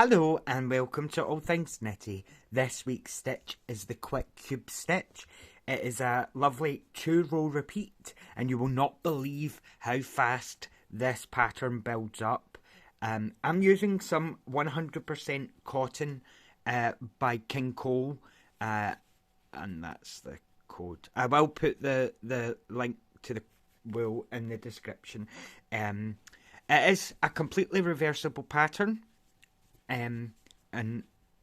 Hello and welcome to All Things Knitty. This week's stitch is the Quick Cube stitch. It is a lovely 2-row repeat and you will not believe how fast this pattern builds up. I'm using some 100% cotton by King Cole and that's the code. I will put the link to the wool in the description. It is a completely reversible pattern. And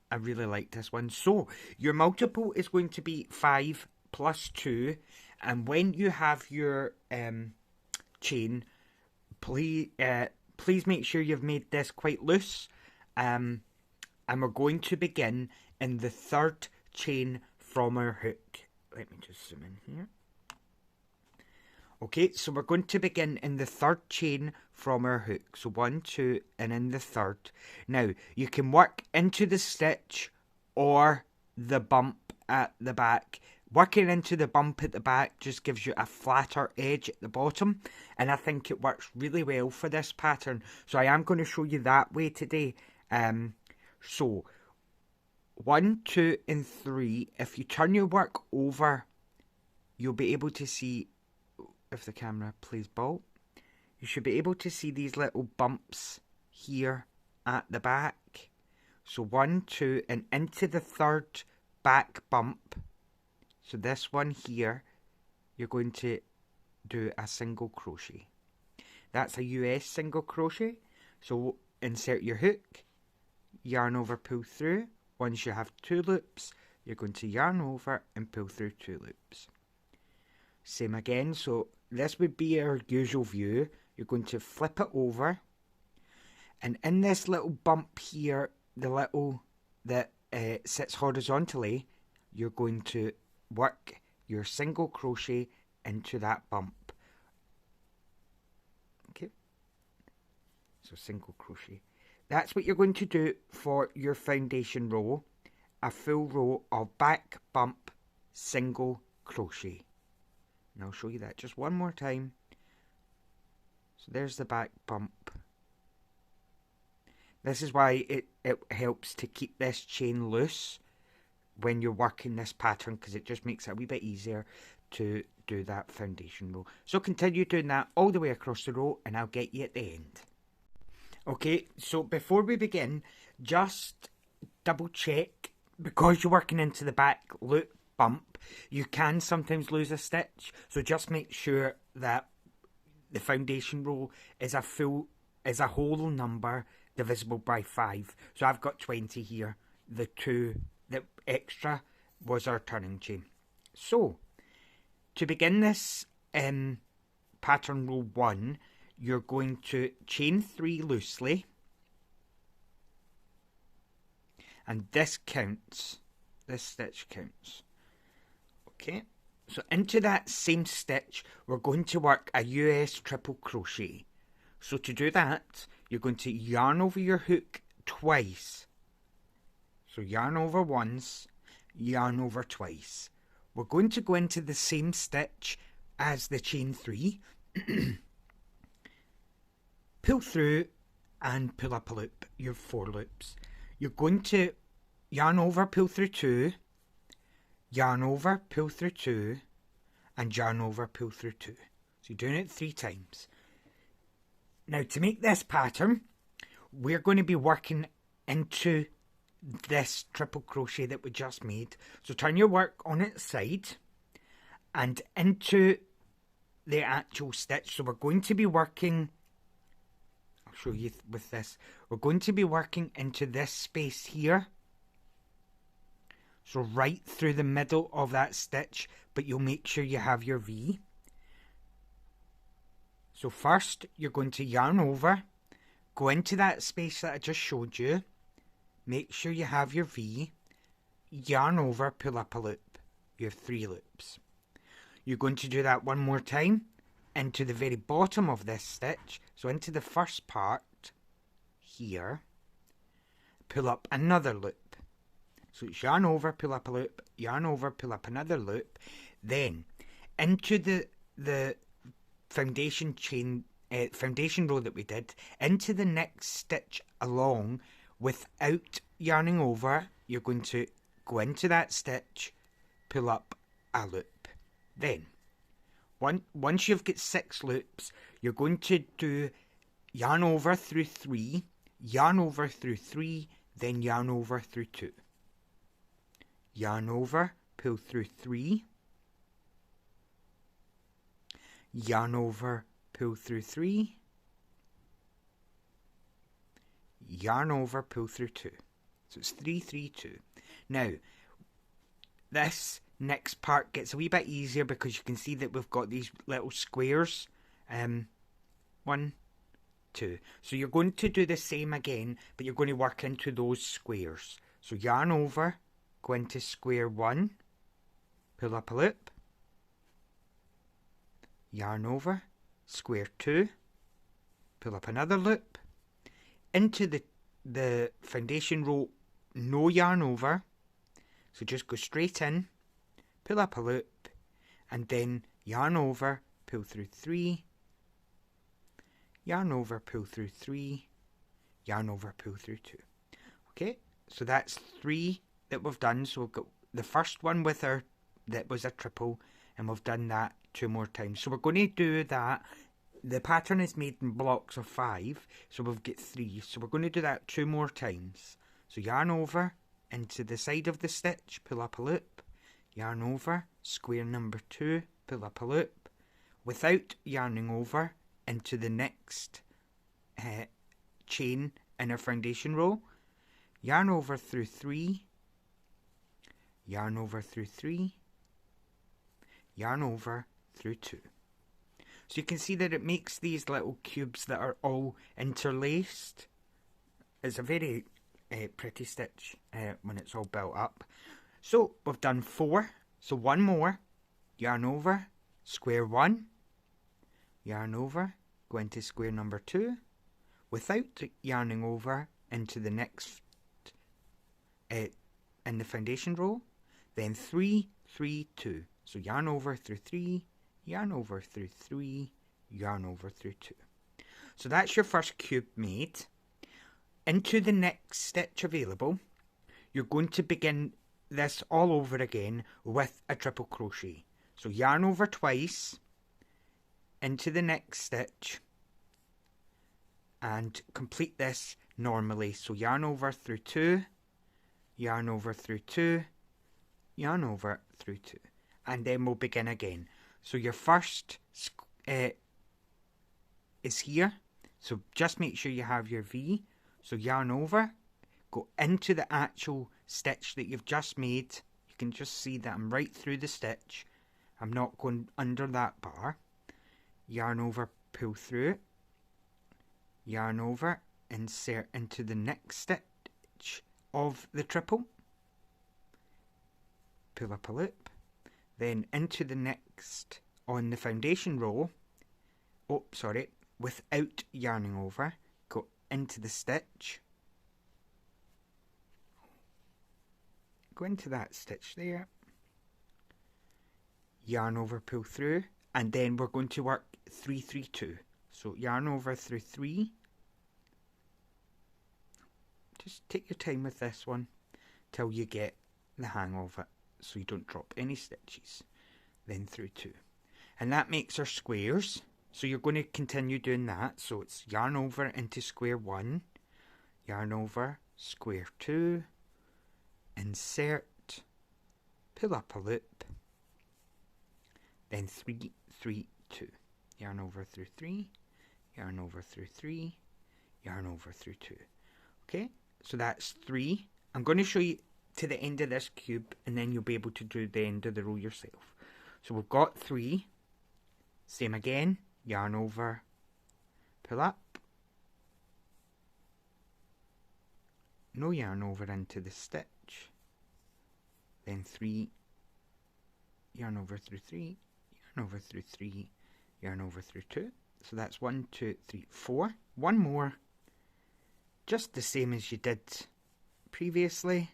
I really like this one. So your multiple is going to be 5 plus 2, and when you have your chain, please make sure you've made this quite loose. And we're going to begin in the third chain from our hook. Let me just zoom in here. Okay, so we're going to begin in the third chain from our hook. So 1, 2, and in the third. Now, you can work into the stitch or the bump at the back. Working into the bump at the back just gives you a flatter edge at the bottom. And I think it works really well for this pattern. So I am going to show you that way today. So 1, 2, and 3. If you turn your work over, you'll be able to see, if the camera plays ball, you should be able to see these little bumps here at the back. So 1, 2, and into the third back bump. So this one here, you're going to do a single crochet. That's a US single crochet. So insert your hook, yarn over, pull through. Once you have 2 loops, you're going to yarn over and pull through 2 loops. Same again, so this would be our usual view. You're going to flip it over, and in this little bump here, the little that sits horizontally, you're going to work your single crochet into that bump. Okay, so single crochet. That's what you're going to do for your foundation row, a full row of back bump single crochet. And I'll show you that just one more time. So there's the back bump. This is why it helps to keep this chain loose when you're working this pattern, because it just makes it a wee bit easier to do that foundation row. So continue doing that all the way across the row and I'll get you at the end. Okay, so before we begin, just double check, because you're working into the back loop bump, you can sometimes lose a stitch, so just make sure that the foundation row is a whole number divisible by 5. So I've got 20 here. The 2 that extra was our turning chain. So to begin this pattern row 1, you're going to chain 3 loosely, and this counts. This stitch counts. Okay, so into that same stitch, we're going to work a US triple crochet. So to do that, you're going to yarn over your hook twice. So yarn over once, yarn over twice. We're going to go into the same stitch as the chain 3. Pull through and pull up a loop, your 4 loops. You're going to yarn over, pull through 2, yarn over, pull through 2, and yarn over, pull through 2. So you're doing it 3 times. Now to make this pattern, we're going to be working into this triple crochet that we just made. So turn your work on its side and into the actual stitch. So we're going to be working, I'll show you with this, we're going to be working into this space here. So right through the middle of that stitch, but you'll make sure you have your V. So first, you're going to yarn over, go into that space that I just showed you, make sure you have your V, yarn over, pull up a loop. You have 3 loops. You're going to do that one more time, into the very bottom of this stitch, so into the first part, here, pull up another loop. So it's yarn over, pull up a loop, yarn over, pull up another loop. Then into the foundation chain, foundation row that we did, into the next stitch along, without yarning over, you're going to go into that stitch, pull up a loop. Then, once you've got 6 loops, you're going to do yarn over through 3, yarn over through 3, then yarn over through 2. Yarn over, pull through 3, yarn over, pull through 3, yarn over, pull through 2. So it's 3, 3, 2. Now, this next part gets a wee bit easier because you can see that we've got these little squares. 1, 2. So you're going to do the same again, but you're going to work into those squares. So yarn over, go into square 1, pull up a loop, yarn over, square 2, pull up another loop, into the foundation row, no yarn over, so just go straight in, pull up a loop, and then yarn over, pull through 3, yarn over, pull through 3, yarn over, pull through 2. Okay, so that's 3 that we've done. So we've got the first one with that was a triple, and we've done that 2 more times. So we're going to do that. The pattern is made in blocks of 5, so we've got 3. So we're going to do that 2 more times. So yarn over into the side of the stitch, pull up a loop, yarn over, square number 2, pull up a loop, without yarning over into the next chain in our foundation row, yarn over through 3, yarn over through 3, yarn over through 2. So you can see that it makes these little cubes that are all interlaced. It's a very pretty stitch when it's all built up. So we've done 4. So 1 more. Yarn over, square 1, yarn over, go into square number 2, without yarning over into the next in the foundation row, then 3, 3, 2. So yarn over through 3, yarn over through 3, yarn over through 2. So that's your first cube made. Into the next stitch available, you're going to begin this all over again with a triple crochet. So yarn over twice into the next stitch and complete this normally. So yarn over through 2, yarn over through 2, yarn over through 2, and then we'll begin again. So your first is here, so just make sure you have your V. So yarn over, go into the actual stitch that you've just made. You can just see that I'm right through the stitch. I'm not going under that bar. Yarn over, pull through, yarn over, insert into the next stitch of the triple, pull up a loop, then into the next on the foundation row, without yarning over, go into the stitch, go into that stitch there, yarn over, pull through, and then we're going to work 3, 3, 2. So yarn over through 3. Just take your time with this one till you get the hang of it, so you don't drop any stitches. Then through 2. And that makes our squares. So you're going to continue doing that. So it's yarn over into square 1, yarn over, square 2, insert, pull up a loop, then 3, 3, 2. Yarn over through 3, yarn over through 3, yarn over through 2. Okay, so that's 3. I'm going to show you to the end of this cube, and then you'll be able to do the end of the row yourself. So we've got 3. Same again. Yarn over, pull up, no yarn over into the stitch, then 3, yarn over through 3, yarn over through 3, yarn over through 2. So that's 1, 2, 3, 4. 1 more, just the same as you did previously,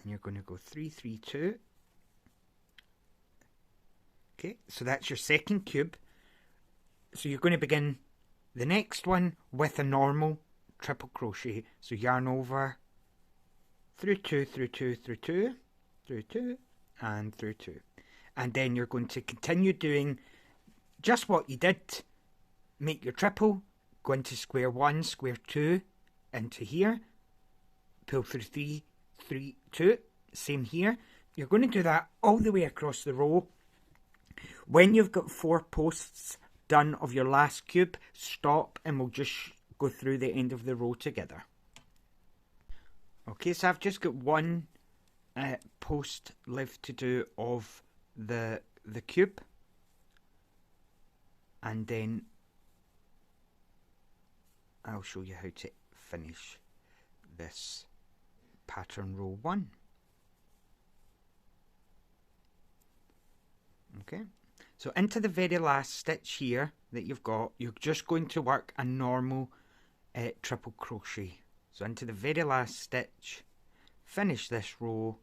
and you're going to go 3, 3, 2. Okay, so that's your second cube. So you're going to begin the next one with a normal triple crochet. So yarn over, through two, through two, through two, through two, and through two. And then you're going to continue doing just what you did. Make your triple, go into square one, square two, into here, pull through three, three, two, same here. You're going to do that all the way across the row. When you've got 4 posts done of your last cube, stop and we'll just go through the end of the row together. Okay, so I've just got 1 post left to do of the cube, and then I'll show you how to finish this pattern row 1. Okay, so into the very last stitch here that you've got, you're just going to work a normal triple crochet. So into the very last stitch, finish this row.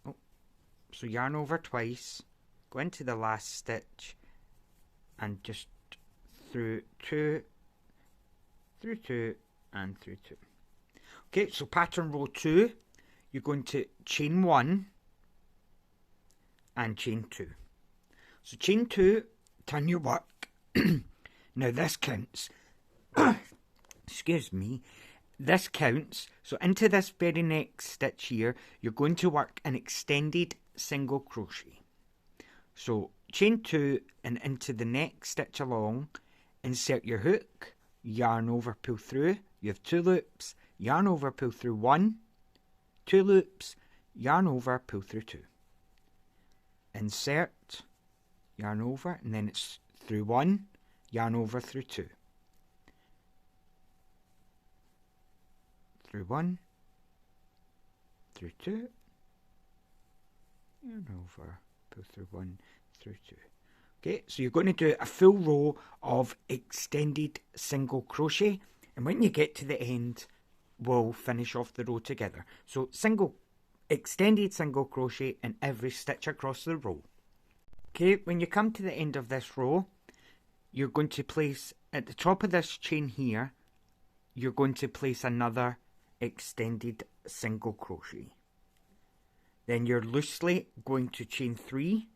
Oh, so yarn over twice, go into the last stitch, and just through two, and through two. Okay, so pattern row 2, you're going to chain 1 and chain 2. So chain 2, turn your work. Now this counts. Excuse me. This counts. So into this very next stitch here, you're going to work an extended single crochet. So chain 2 and into the next stitch along, insert your hook, yarn over, pull through. You have 2 loops, yarn over, pull through 1, 2 loops, yarn over, pull through 2. Insert, yarn over, and then it's through 1, yarn over, through 2. Through 1, through 2, yarn over, pull through 1, through 2. Okay, so you're going to do a full row of extended single crochet, and when you get to the end, we'll finish off the row together. So extended single crochet in every stitch across the row. Okay, when you come to the end of this row, you're going to place at the top of this chain here, you're going to place another extended single crochet. Then you're loosely going to chain 3,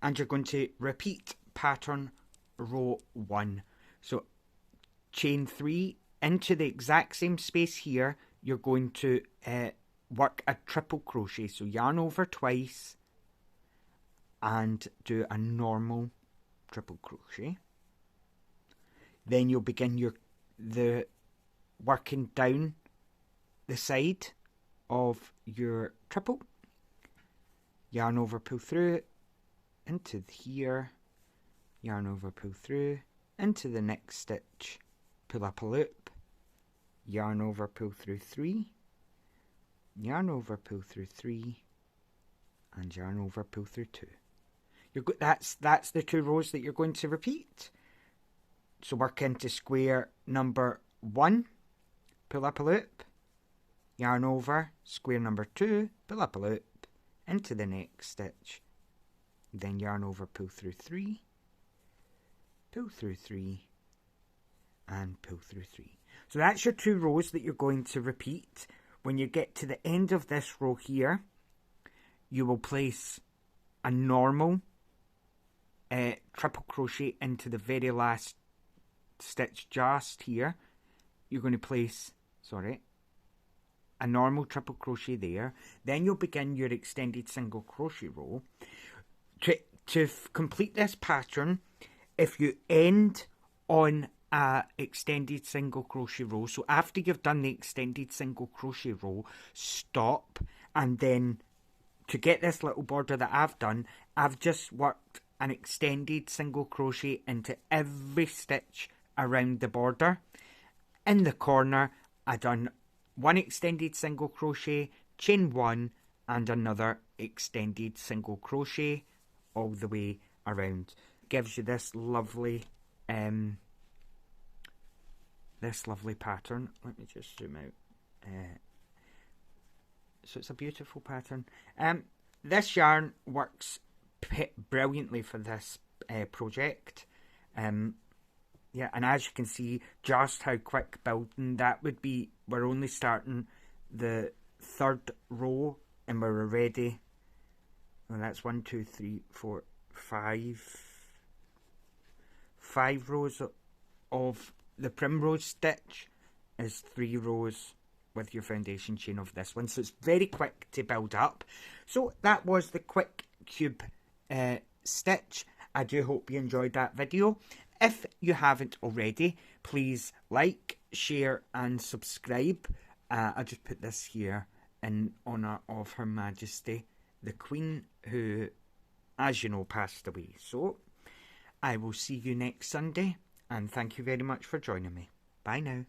and you're going to repeat pattern row 1. So chain 3 into the exact same space here, you're going to work a triple crochet. So yarn over twice and do a normal triple crochet. Then you'll begin the working down the side of your triple. Yarn over, pull through into here, yarn over, pull through into the next stitch, pull up a loop, yarn over, pull through 3, yarn over, pull through 3, and yarn over, pull through 2. That's the 2 rows that you're going to repeat. So work into square number 1, pull up a loop, yarn over, square number 2, pull up a loop, into the next stitch, then yarn over, pull through 3, pull through 3, and pull through 3. So that's your 2 rows that you're going to repeat. When you get to the end of this row here, you will place a normal triple crochet into the very last stitch just here. You're going to place, a normal triple crochet there. Then you'll begin your extended single crochet row. To complete this pattern, if you end on a extended single crochet row, so after you've done the extended single crochet row, stop, and then to get this little border that I've done, I've just worked an extended single crochet into every stitch around the border. In the corner, I done 1 extended single crochet, chain 1, and another extended single crochet all the way around. Gives you this lovely pattern. Let me just zoom out. So it's a beautiful pattern. This yarn works brilliantly for this project. Yeah, and as you can see just how quick building that would be. We're only starting the third row and we're already, well, that's 1, 2, 3, 4, 5 rows of the primrose stitch is 3 rows with your foundation chain of this one, so it's very quick to build up. So that was the quick cube stitch. I do hope you enjoyed that video. If you haven't already, please like, share and subscribe. I'll just put this here in honour of Her Majesty the Queen, who, as you know, passed away. So I will see you next Sunday, and thank you very much for joining me. Bye now.